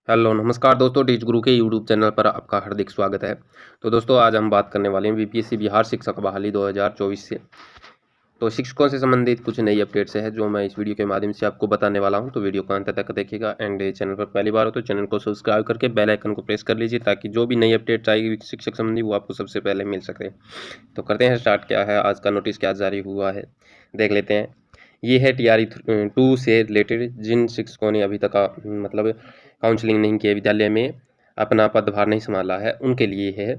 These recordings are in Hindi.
हेलो नमस्कार दोस्तों, टीच गुरु के यूट्यूब चैनल पर आपका हार्दिक स्वागत है। तो दोस्तों आज हम बात करने वाले हैं बीपीएससी बिहार शिक्षक बहाली 2024 से। तो शिक्षकों से संबंधित कुछ नई अपडेट्स है जो मैं इस वीडियो के माध्यम से आपको बताने वाला हूं। तो वीडियो को अंत तक देखिएगा एंड चैनल पर पहली बार हो तो चैनल को सब्सक्राइब करके बेल आइकन को प्रेस कर लीजिए ताकि जो भी नई अपडेट्स आएगी शिक्षक संबंधी वो आपको सबसे पहले मिल सके। तो करते हैं स्टार्ट। क्या है आज का नोटिस, क्या जारी हुआ है देख लेते हैं। ये है TRE 2 से रिलेटेड। जिन शिक्षकों ने अभी तक मतलब काउंसलिंग नहीं किया, विद्यालय में अपना पदभार नहीं संभाला है, उनके लिए है।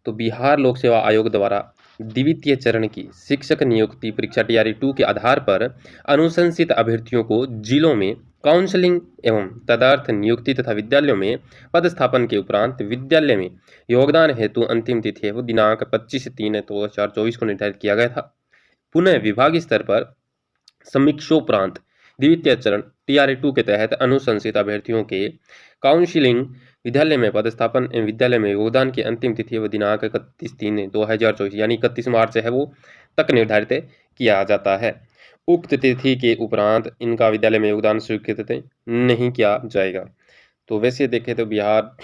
तो बिहार लोक सेवा आयोग द्वारा द्वितीय चरण की शिक्षक नियुक्ति परीक्षा TRE 2 के आधार पर अनुशंसित अभ्यर्थियों को जिलों में काउंसलिंग एवं तदर्थ नियुक्ति तथा विद्यालयों में पदस्थापन के उपरांत विद्यालय में योगदान हेतु अंतिम तिथि है वो दिनांक 25/3/2024 को निर्धारित किया गया था। पुनः विभागीय स्तर पर समीक्षोपरांत द्वितीय चरण TRE 2 के तहत अनुशंसित अभ्यर्थियों के काउंसलिंग विद्यालय में पदस्थापन एवं विद्यालय में योगदान की अंतिम तिथि व दिनांक 31/3/2024 यानी 31 मार्च है वो तक निर्धारित किया जाता है। उक्त तिथि के उपरांत इनका विद्यालय में योगदान स्वीकृत नहीं किया जाएगा। तो वैसे देखें तो बिहार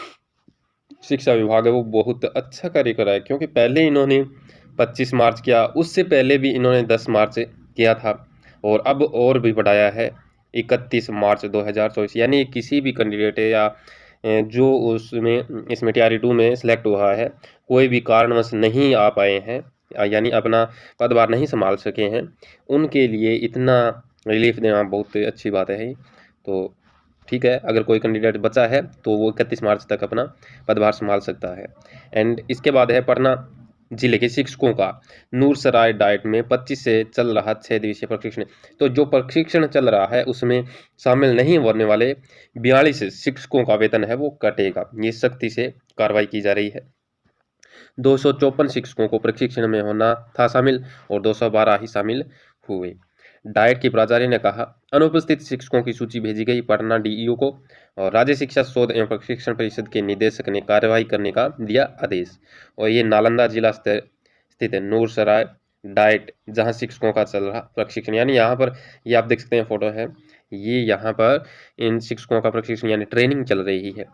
शिक्षा विभाग है वो बहुत अच्छा कार्य कर रहा है, क्योंकि पहले इन्होंने 25 मार्च किया, उससे पहले भी इन्होंने 10 मार्च किया था और अब और भी बढ़ाया है 31 मार्च 2024। यानी किसी भी कैंडिडेट या जो उसमें इसमें TRE 2 में सिलेक्ट हुआ है, कोई भी कारणवश नहीं आ पाए हैं यानी अपना पदभार नहीं संभाल सके हैं, उनके लिए इतना रिलीफ देना बहुत अच्छी बात है। तो ठीक है, अगर कोई कैंडिडेट बचा है तो वो 31 मार्च तक अपना पदभार संभाल सकता है। एंड इसके बाद है पटना जिले के शिक्षकों का नूरसराय डाइट में 25 से चल रहा 6 दिवसीय प्रशिक्षण। तो जो प्रशिक्षण चल रहा है उसमें शामिल नहीं होने वाले 42 शिक्षकों का वेतन है वो कटेगा। ये सख्ती से कार्रवाई की जा रही है। 254 शिक्षकों को प्रशिक्षण में होना था शामिल और 212 ही शामिल हुए। डाइट की प्राचार्य ने कहा, अनुपस्थित शिक्षकों की सूची भेजी गई। पटना DEO को और राज्य शिक्षा शोध एवं प्रशिक्षण परिषद के निदेशक ने कार्रवाई करने का दिया आदेश। और ये नालंदा जिला स्थित है नूरसराय डाइट, जहां शिक्षकों का चल रहा प्रशिक्षण। यानी यहाँ पर ये आप देख सकते हैं, फोटो है ये, यहाँ पर इन शिक्षकों का प्रशिक्षण यानी ट्रेनिंग चल रही है।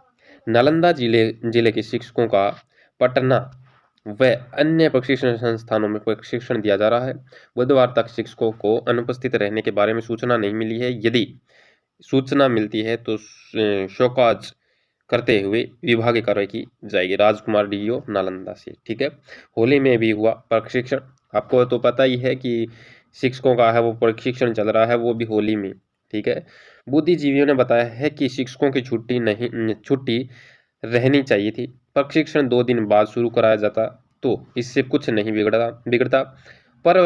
नालंदा जिले के शिक्षकों का पटना व अन्य प्रशिक्षण संस्थानों में प्रशिक्षण दिया जा रहा है। बुधवार तक शिक्षकों को अनुपस्थित रहने के बारे में सूचना नहीं मिली है। यदि सूचना मिलती है तो शोकॉज करते हुए विभागीय कार्रवाई की जाएगी। राजकुमार DEO नालंदा से। ठीक है, होली में भी हुआ प्रशिक्षण। आपको तो पता ही है कि शिक्षकों का है वो प्रशिक्षण चल रहा है, वो भी होली में। ठीक है, बुद्धिजीवियों ने बताया है कि शिक्षकों की छुट्टी रहनी चाहिए थी। प्रशिक्षण 2 दिन बाद शुरू कराया जाता तो इससे कुछ नहीं बिगड़ता। पर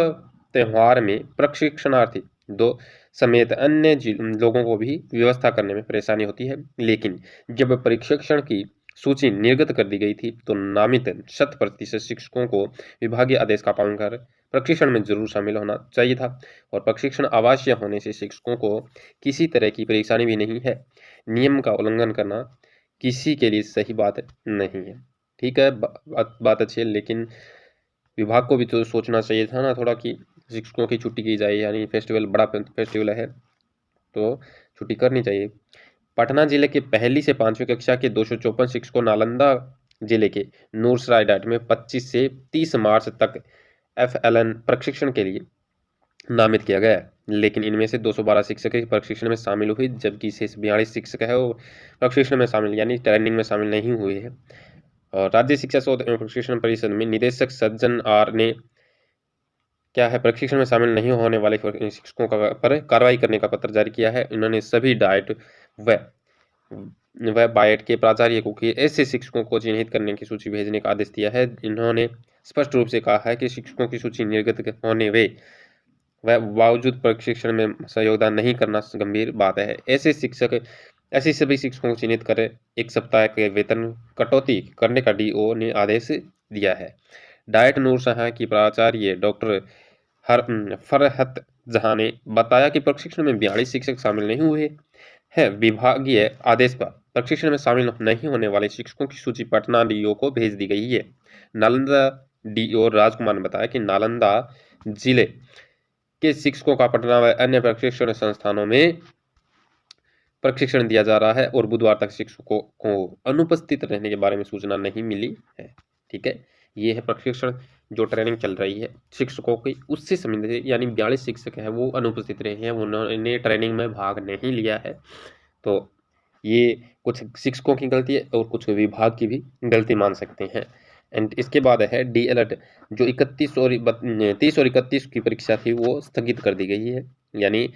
त्यौहार में प्रशिक्षणार्थी दो समेत अन्य लोगों को भी व्यवस्था करने में परेशानी होती है। लेकिन जब प्रशिक्षण की सूची निर्गत कर दी गई थी तो नामित 100% शिक्षकों को विभागीय आदेश का पालन कर प्रशिक्षण में जरूर शामिल होना चाहिए था। और प्रशिक्षण आवासीय होने से शिक्षकों को किसी तरह की परेशानी भी नहीं है। नियम का उल्लंघन करना किसी के लिए सही बात नहीं है। ठीक है, बात अच्छी है, लेकिन विभाग को भी तो सोचना चाहिए था ना थोड़ा कि शिक्षकों की छुट्टी की जाए। यानी फेस्टिवल, बड़ा फेस्टिवल है तो छुट्टी करनी चाहिए। पटना जिले के पहली से 5वीं कक्षा के 254 शिक्षकों नालंदा जिले के नूरसराय डाइट में 25 से 30 मार्च तक FLN प्रशिक्षण के लिए नामित किया गया है। लेकिन इनमें से 212 शिक्षक प्रशिक्षण में शामिल हुए, जबकि शेष 42 शिक्षक है वो प्रशिक्षण में शामिल यानी ट्रेनिंग में शामिल नहीं हुए हैं। और राज्य शिक्षा शोध एवं प्रशिक्षण परिषद में निदेशक सज्जन R ने क्या है प्रशिक्षण में शामिल नहीं होने वाले शिक्षकों का पर कार्रवाई करने का पत्र जारी किया है। इन्होंने सभी डाइट व बाइट के प्राचार्य को कि ऐसे शिक्षकों को चिन्हित करने की सूची भेजने का आदेश दिया है। इन्होंने स्पष्ट रूप से कहा है कि शिक्षकों की सूची निर्गत होने वह बावजूद प्रशिक्षण में योगदान नहीं करना गंभीर बात है। ऐसे सभी शिक्षकों को चिन्हित कर 1 सप्ताह के वेतन कटौती करने का DO ने आदेश दिया है। डाइट नूरसराय की प्राचार्य डॉक्टर फरहत जहां ने बताया कि प्रशिक्षण में 42 शिक्षक शामिल नहीं हुए हैं। विभागीय आदेश पर प्रशिक्षण में शामिल नहीं होने वाले शिक्षकों की सूची पटना DO को भेज दी गई है। नालंदा DO राजकुमार ने बताया कि नालंदा जिले के शिक्षकों का पटना व अन्य प्रशिक्षण संस्थानों में प्रशिक्षण दिया जा रहा है और बुधवार तक शिक्षकों को अनुपस्थित रहने के बारे में सूचना नहीं मिली है। ठीक है, ये है प्रशिक्षण जो ट्रेनिंग चल रही है शिक्षकों की, उससे संबंधित यानी 42 शिक्षक हैं वो अनुपस्थित रहे हैं, उन्होंने ट्रेनिंग में भाग नहीं लिया है। तो ये कुछ शिक्षकों की गलती है और कुछ विभाग की भी गलती मान सकते हैं। एंड इसके बाद है DELED जो 31 और 30 और 31 की परीक्षा थी वो स्थगित कर दी गई है। यानी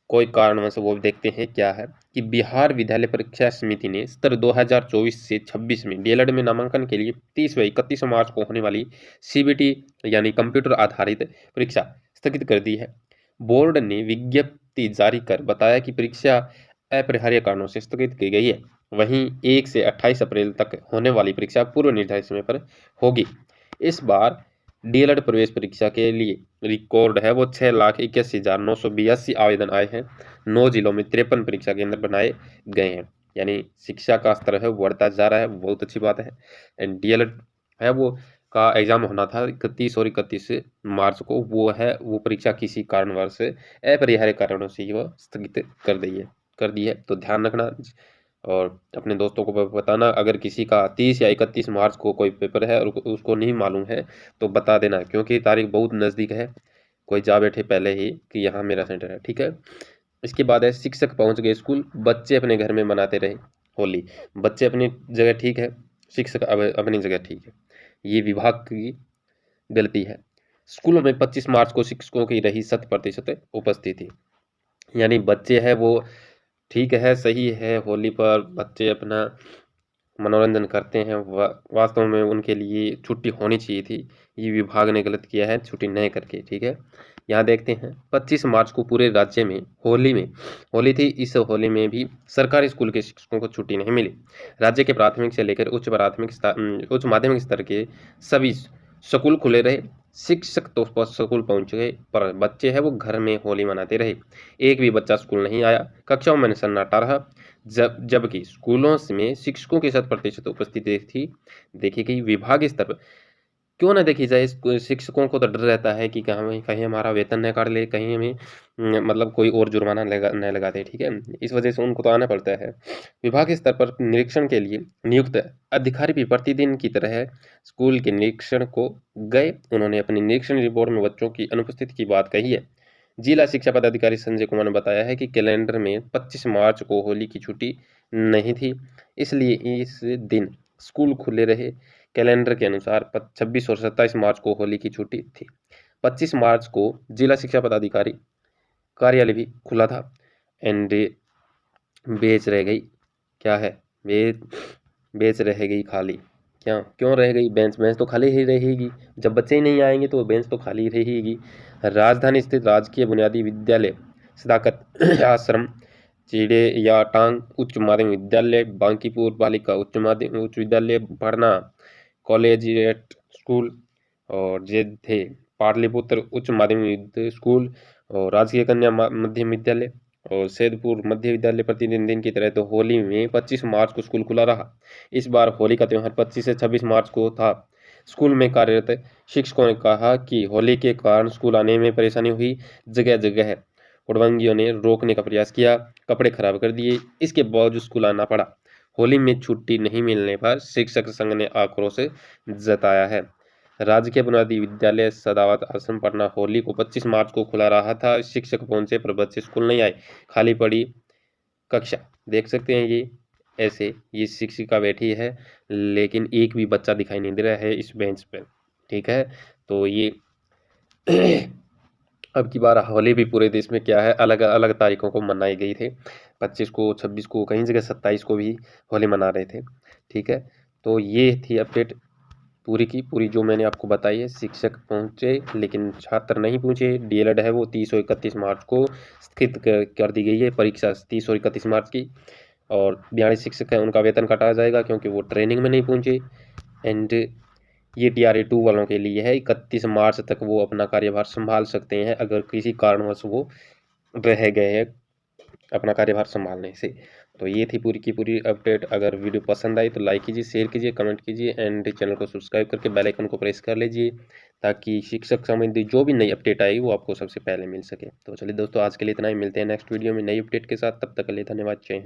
कोई कारणवश वो देखते हैं क्या है कि बिहार विद्यालय परीक्षा समिति ने स्तर 2024 से 26 में DELED में नामांकन के लिए 30 व 31 मार्च को होने वाली CBT यानी कंप्यूटर आधारित परीक्षा स्थगित कर दी है। बोर्ड ने विज्ञप्ति जारी कर बताया कि परीक्षा अपरिहार्य कारणों से स्थगित की गई है। वहीं 1 से 28 अप्रैल तक होने वाली परीक्षा पूर्व निर्धारित समय पर होगी। इस बार DELED प्रवेश परीक्षा के लिए रिकॉर्ड है वो 6,81,982 आवेदन आए हैं। 9 जिलों में 53 परीक्षा केंद्र बनाए गए हैं। यानी शिक्षा का स्तर है बढ़ता जा रहा है, बहुत अच्छी बात है। एंड DELED है वो का एग्जाम होना था 31 और 31 मार्च को, वो है वो परीक्षा किसी कारणवश अपरिहार्य कारणों से वो स्थगित कर दी है। तो ध्यान रखना और अपने दोस्तों को बताना, अगर किसी का 30 या 31 मार्च को कोई पेपर है और उसको नहीं मालूम है तो बता देना, क्योंकि तारीख बहुत नज़दीक है। कोई जा बैठे पहले ही कि यहाँ मेरा सेंटर है। ठीक है, इसके बाद है शिक्षक पहुँच गए स्कूल, बच्चे अपने घर में मनाते रहे होली। बच्चे अपनी जगह ठीक है, शिक्षक अपनी जगह ठीक है, ये विभाग की गलती है। स्कूलों में 25 मार्च को शिक्षकों की रही 100% उपस्थिति। यानी बच्चे हैं वो ठीक है, सही है, होली पर बच्चे अपना मनोरंजन करते हैं, वास्तव में उनके लिए छुट्टी होनी चाहिए थी। ये विभाग ने गलत किया है छुट्टी नहीं करके। ठीक है, यहाँ देखते हैं 25 मार्च को पूरे राज्य में होली थी। इस होली में भी सरकारी स्कूल के शिक्षकों को छुट्टी नहीं मिली। राज्य के प्राथमिक से लेकर उच्च माध्यमिक स्तर के सभी स्कूल खुले रहे। शिक्षक तो स्कूल पहुंच गए पर बच्चे हैं वो घर में होली मनाते रहे। एक भी बच्चा स्कूल नहीं आया, कक्षाओं में सन्नाटा रहा। जबकि स्कूलों में शिक्षकों की 100% उपस्थिति थी। देखिए कि विभाग स्तर पर क्यों ना देखी जाए, शिक्षकों को तो डर रहता है कि कहीं हमारा वेतन न काट ले, कहीं हमें मतलब कोई और जुर्माना न लगा दे। ठीक है, इस वजह से उनको तो आना पड़ता है। विभाग स्तर पर निरीक्षण के लिए नियुक्त अधिकारी भी प्रतिदिन की तरह स्कूल के निरीक्षण को गए। उन्होंने अपनी निरीक्षण रिपोर्ट में बच्चों की अनुपस्थिति की बात कही है। जिला शिक्षा पदाधिकारी संजय कुमार ने बताया है कि कैलेंडर में 25 मार्च को होली की छुट्टी नहीं थी, इसलिए इस दिन स्कूल खुले रहे। कैलेंडर के अनुसार 26 और 27 मार्च को होली की छुट्टी थी। 25 मार्च को जिला शिक्षा पदाधिकारी कार्यालय भी खुला था। एंड बेच रह गई क्या है, बेच रह गई खाली। क्यों रह गई? बेंच तो खाली ही रहेगी, जब बच्चे ही नहीं आएंगे तो बेंच तो खाली रहेगी। राजधानी स्थित राजकीय बुनियादी विद्यालय सदाकत आश्रम चीड़े या टांग उच्च माध्यमिक विद्यालय, बांकीपुर बालिका उच्च विद्यालय, पढ़ना कॉलेजिएट स्कूल और जे थे पाटलिपुत्र उच्च माध्यमिक स्कूल और राजकीय कन्या मध्य विद्यालय और सैदपुर मध्य विद्यालय प्रतिदिन की तरह तो होली में 25 मार्च को स्कूल खुला रहा। इस बार होली का त्यौहार 25 से 26 मार्च को था। स्कूल में कार्यरत शिक्षकों ने कहा कि होली के कारण स्कूल आने में परेशानी हुई। जगह जगह उड़वंगियों ने रोकने का प्रयास किया, कपड़े खराब कर दिए, इसके बावजूद स्कूल आना पड़ा। होली में छुट्टी नहीं मिलने पर शिक्षक संघ ने आक्रोश जताया है। राजकीय बुनियादी विद्यालय सदावत आश्रम पटना होली को 25 मार्च को खुला रहा था। शिक्षक पहुंचे पर बच्चे स्कूल नहीं आए, खाली पड़ी कक्षा। देख सकते हैं ये ऐसे ये शिक्षिका बैठी है लेकिन एक भी बच्चा दिखाई नहीं दे रहा है इस बेंच पे। ठीक है, तो ये अब की बार होली भी पूरे देश में क्या है अलग अलग तारीखों को मनाई गई थी। 25 को, 26 को, कहीं जगह 27 को भी होली मना रहे थे। ठीक है, तो ये थी अपडेट पूरी की पूरी जो मैंने आपको बताई है। शिक्षक पहुंचे लेकिन छात्र नहीं पहुंचे। DELED है वो 30 और 31 मार्च को स्थगित कर दी गई है परीक्षा 30 और 31 मार्च की। और 42 शिक्षक हैं उनका वेतन काटा जाएगा क्योंकि वो ट्रेनिंग में नहीं पहुंचे। एंड ये TRA 2 वालों के लिए है, 31 मार्च तक वो अपना कार्यभार संभाल सकते हैं अगर किसी कारणवश वो रह गए हैं अपना कार्यभार संभालने से। तो ये थी पूरी की पूरी अपडेट। अगर वीडियो पसंद आई तो लाइक कीजिए, शेयर कीजिए, कमेंट कीजिए एंड चैनल को सब्सक्राइब करके बेल आइकन को प्रेस कर लीजिए, ताकि शिक्षक संबंधी जो भी नई अपडेट आएगी वो आपको सबसे पहले मिल सके। तो चलिए दोस्तों, आज के लिए इतना ही। मिलते हैं नेक्स्ट वीडियो में नई अपडेट के साथ। तब तक के लिए धन्यवाद। जय हिंद।